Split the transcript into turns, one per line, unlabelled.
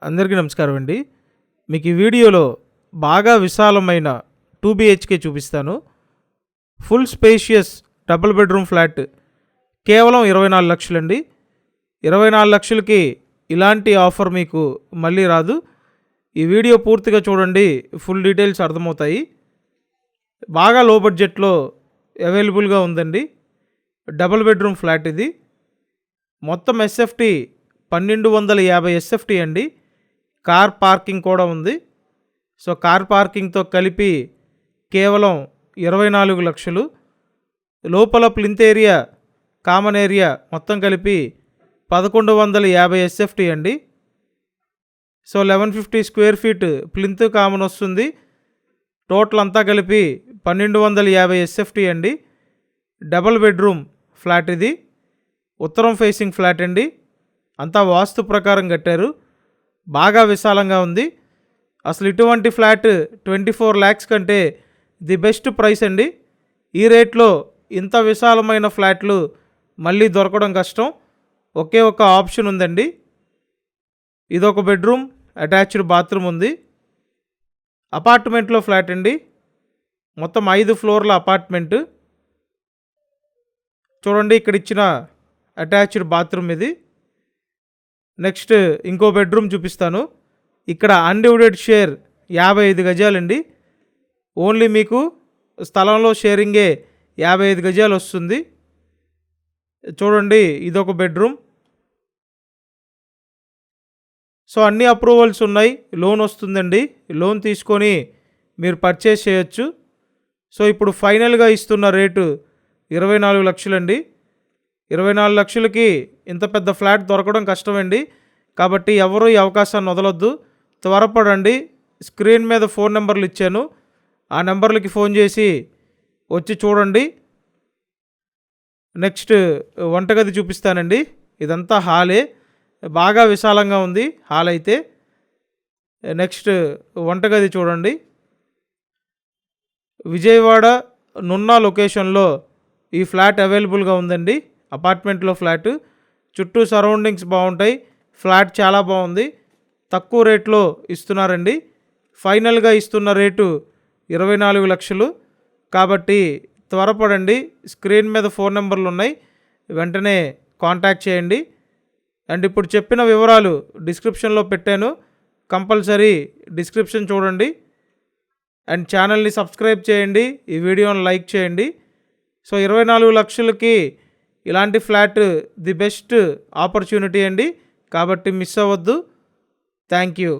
అందరికీ నమస్కారం అండి. మీకు ఈ వీడియోలో బాగా విశాలమైన 2 BHK చూపిస్తాను. Full spacious double bedroom flat కేవలం 24 లక్షలండి. 24 లక్షలకి ఇలాంటి ఆఫర్ మీకు మళ్ళీ రాదు. ఈ వీడియో పూర్తిగా చూడండి, ఫుల్ డీటెయిల్స్ అర్థమవుతాయి. బాగా లో బడ్జెట్లో అవైలబుల్గా ఉందండి. డబుల్ బెడ్రూమ్ ఫ్లాట్ ఇది. మొత్తం ఎస్ఎఫ్టీ 1250 ఎస్ఎఫ్టీ అండి. కార్ పార్కింగ్ కూడా ఉంది. సో కార్ పార్కింగ్తో కలిపి కేవలం 24 లక్షలు. లోపల ప్లింత్ ఏరియా, కామన్ ఏరియా మొత్తం కలిపి 1150 ఎస్ఎఫ్టీ అండి. So 1150 square feet plinth common వస్తుంది. టోటల్ అంతా కలిపి 1250 ఎస్ఎఫ్టీ అండి. డబుల్ బెడ్రూమ్ ఫ్లాట్ ఇది. ఉత్తరం ఫేసింగ్ ఫ్లాట్ అండి. అంతా వాస్తు ప్రకారం కట్టారు. బాగా విశాలంగా ఉంది. అసలు ఇటువంటి ఫ్లాట్ 24 lakhs కంటే ది బెస్ట్ ప్రైస్ అండి. ఈ రేట్లో ఇంత విశాలమైన ఫ్లాట్లు మళ్ళీ దొరకడం కష్టం. ఒకే ఒక ఆప్షన్ ఉందండి. ఇదొక బెడ్రూమ్, అటాచ్డ్ బాత్రూమ్ ఉంది. అపార్ట్మెంట్లో ఫ్లాట్ అండి. మొత్తం 5 ఫ్లోర్ల అపార్ట్మెంట్. చూడండి, ఇక్కడ ఇచ్చిన అటాచ్డ్ బాత్రూమ్ ఇది. నెక్స్ట్ ఇంకో బెడ్రూమ్ చూపిస్తాను. ఇక్కడ అన్డివైడెడ్ షేర్ 55 గజాలండి. ఓన్లీ మీకు స్థలంలో షేరింగే 55 గజాలు వస్తుంది. చూడండి, ఇదొక బెడ్రూమ్. సో అన్ని అప్రూవల్స్ ఉన్నాయి. లోన్ వస్తుందండి. లోన్ తీసుకొని మీరు పర్చేస్ చేయొచ్చు. సో ఇప్పుడు ఫైనల్గా ఇస్తున్న రేటు 24 లక్షలండి. 24 లక్షలకి ఇంత పెద్ద ఫ్లాట్ దొరకడం కష్టమండి. కాబట్టి ఎవరు ఈ అవకాశాన్ని వదలొద్దు, త్వరపడండి. స్క్రీన్ మీద ఫోన్ నెంబర్లు ఇచ్చాను, ఆ నెంబర్లకి ఫోన్ చేసి వచ్చి చూడండి. నెక్స్ట్ వంటగది చూపిస్తానండి. ఇదంతా హాలే, బాగా విశాలంగా ఉంది హాల్ అయితే. నెక్స్ట్ వంటగది చూడండి. విజయవాడ నున్నా లొకేషన్లో ఈ ఫ్లాట్ అవైలబుల్గా ఉందండి. అపార్ట్మెంట్లో ఫ్లాట్. చుట్టూ సరౌండింగ్స్ బాగుంటాయి. ఫ్లాట్ చాలా బాగుంది. తక్కువ రేట్లో ఇస్తున్నారండి. ఫైనల్గా ఇస్తున్న రేటు 24 లక్షలు. కాబట్టి త్వరపడండి. స్క్రీన్ మీద ఫోన్ నెంబర్లు ఉన్నాయి, వెంటనే కాంటాక్ట్ చేయండి. అండ్ ఇప్పుడు చెప్పిన వివరాలు డిస్క్రిప్షన్లో పెట్టాను. కంపల్సరీ డిస్క్రిప్షన్ చూడండి. అండ్ ఛానల్ని సబ్స్క్రైబ్ చేయండి. ఈ వీడియోని లైక్ చేయండి. సో 24 లక్షలకి ఇలాంటి ఫ్లాట్ ది బెస్ట్ ఆపర్చునిటీ అండి. కాబట్టి మిస్ అవ్వద్దు. Thank you.